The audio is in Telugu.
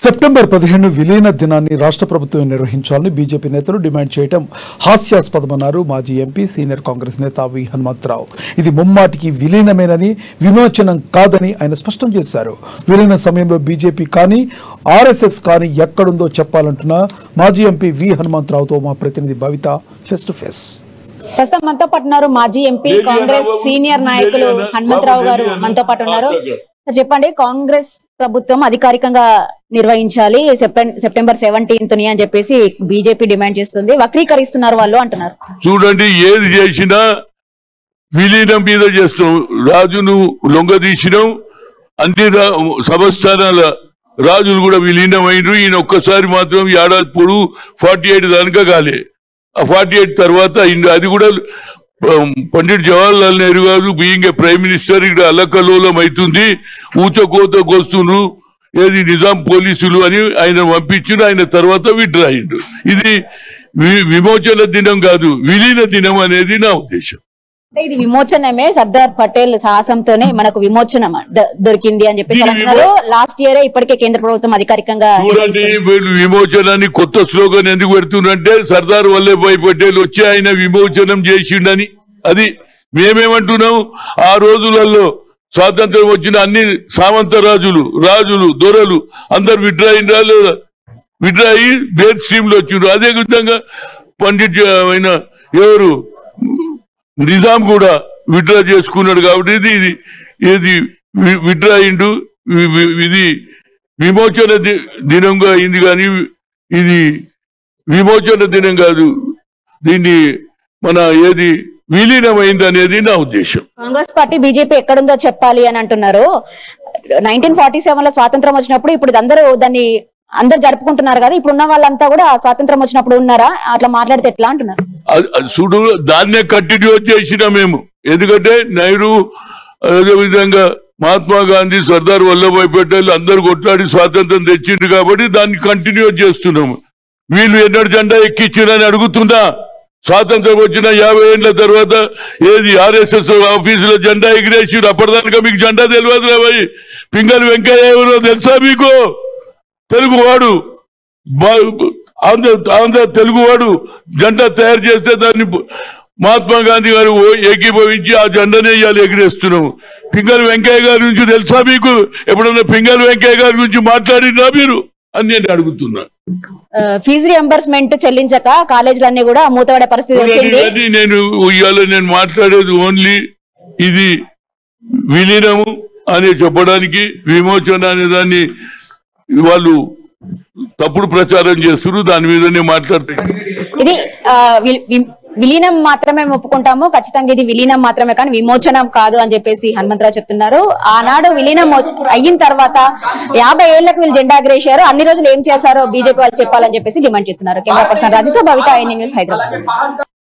సెప్టెంబర్ 15 విలీన దినాన్ని రాష్ట్ర ప్రభుత్వం నిర్వహించాలని బీజేపీ నేతలు డిమాండ్ చేయడం హాస్యాస్పదమన్నారు మాజీ ఎంపీ సీనియర్ కాంగ్రెస్ నేత వి హనుమంతరావు. ఇది ముమ్మాటికి విలీనమేనని, విమోచనం కాదని ఆయన స్పష్టం చేశారు. విలీన సమయంలో బీజేపీ కానీ ఆర్ఎస్ఎస్ కానీ ఎక్కడుందో చెప్పాలంటున్న మాజీ ఎంపీ వి హనుమంతరావుతో మా ప్రతినిధి భవిత ఫేస్ టు ఫేస్. ప్రస్తుతం మనతో పాటు ఉన్నారు మాజీ ఎంపీ కాంగ్రెస్ సీనియర్ నాయకులు హనుమంతరావు గారు మనతో పాటు ఉన్నారు. చెప్పండి, కాంగ్రెస్ ప్రభుత్వం అధికారికంగా నిర్వహించాలి సెప్టెంబర్ 17 అని చెప్పేసి బీజేపీ డిమాండ్ చేస్తుంది. వక్రీకరిస్తున్నారు వాళ్ళు అంటున్నారు. చూడండి, ఏది చేసినా విలీనం మీద చేస్తాం. రాజును లొంగదీసినాం, అన్ని సంస్థానాల రాజులు కూడా విలీనమైనరు. ఈయన ఒక్కసారి మాత్రం ఏడాది పొడుగు 48 దానికా కాలే. ఆ 48 తర్వాత అది కూడా పండిట్ జవహర్లాల్ నెహ్రూ గారు బీయింగ్ ఏ ప్రైమ్ మినిస్టర్ ఇక్కడ అల్లకల్లోలం అవుతుంది, ఊచకోతకు వస్తుండ్రు, ఏది నిజాం పోలీసులు అని ఆయన పంపించిండు. ఆయన తర్వాత విత్డ్రా అయ్యిండు. ఇది విమోచన దినం కాదు, విలీన దినం అనేది నా ఉద్దేశం. ఇది విమోచనమే, సర్దార్ పటేల్ సాహసంతోనే మనకు విమోచనం దొరికింది అని చెప్పి అంటున్నారు. లాస్ట్ ఇయర్ ఇప్పటికే కేంద్ర ప్రభుత్వం అధికారికంగా విమోచనాన్ని కొత్త స్లోగన్ ఎందుకు పెడుతుందంటే సర్దార్ వల్లభాయ్ పటేల్ వచ్చి ఆయన విమోచనం చేసిండని. అది మేమేమంటున్నాం, ఆ రోజులలో స్వాతంత్రం వచ్చిన అన్ని సామంత రాజులు దొరలు అందరు విత్డ్రా అయ్యి బేర్ స్ట్రీమ్ లో వచ్చిండ్రు. అదే విధంగా పండిట్ అయిన ఎవరు నిజాం కూడా విత్డ్రా చేసుకున్నాడు. కాబట్టి ఇది విత్డ్రా అయిండు. ఇది విమోచన దినంగా అయింది, కానీ ఇది విమోచన దినం కాదు. దీన్ని మన ఏది విలీనమైంది అనేది నా ఉద్దేశం. కాంగ్రెస్ పార్టీ బీజేపీ ఎక్కడుందో చెప్పాలి అని అంటున్నారు. 1947 లో స్వాతంత్రం వచ్చినప్పుడు ఇప్పుడు అందరు జరుపుకుంటున్నారు కదా, ఇప్పుడు ఉన్న వాళ్ళంతా కూడా స్వాతంత్రం వచ్చినప్పుడు ఉన్నారా? అట్లా మాట్లాడితే ఎట్లా అంటున్నారు. చూడు, దాన్నే కంటిన్యూ చేసిన మేము. ఎందుకంటే నెహ్రూ, అదేవిధంగా మహాత్మా గాంధీ, సర్దార్ వల్లభాయ్ పటేల్ అందరు కొట్లాడి స్వాతంత్రం తెచ్చిండ్రు కాబట్టి దాన్ని కంటిన్యూ చేస్తున్నాము. వీళ్ళు ఎన్నడు జెండా ఎక్కించారని అడుగుతున్నా. స్వాతంత్రం వచ్చిన 50 ఏళ్ల తర్వాత ఏది ఆర్ఎస్ఎస్ ఆఫీసులో జెండా ఎగిరేసి అప్పటిదానిగా మీకు జెండా తెలియదు రాబోయి. పింగళి వెంకయ్య ఎవరో తెలుసా మీకు? తెలుగువాడు, ఆంధ్ర తెలుగువాడు జెండా తయారు చేస్తే దాన్ని మహాత్మా గాంధీ గారు ఏకీభవించి ఆ జెండానే ఇవాళ ఎగిరేస్తున్నాము. పింగళి వెంకయ్య గారి గురించి తెలుసా మీకు? ఎప్పుడన్నా పింగళి వెంకయ్య గారి గురించి మాట్లాడినా మీరు అని నేను అడుగుతున్నా. ఫీజు రియంబర్స్మెంట్ చెల్లించక కాలేజీలన్నీ కూడా మూతపడే పరిస్థితి వచ్చింది. నేను మాట్లాడేది ఓన్లీ ఇది విలీనము అని చెప్పడానికి. విమోచన అనే దాన్ని వాళ్ళు తప్పుడు ప్రచారం చేస్తున్నారు, దాని మీదనే మాట్లాడుతారు. ఇది విలీనం మాత్రమే ఒప్పుకుంటాము, ఖచ్చితంగా ఇది విలీనం మాత్రమే కానీ విమోచనం కాదు అని చెప్పేసి హనుమంతరావు చెప్తున్నారు. ఆనాడు విలీనం అయిన తర్వాత 50 ఏళ్లకు వీళ్ళు జెండా ఎగరేశారు, అన్ని రోజులు ఏం చేశారో బీజేపీ వాళ్ళు చెప్పాలని చెప్పేసి డిమాండ్ చేస్తున్నారు. కెమెరా పర్సన్ రాజుతో భవిత, IN న్యూస్, హైదరాబాద్.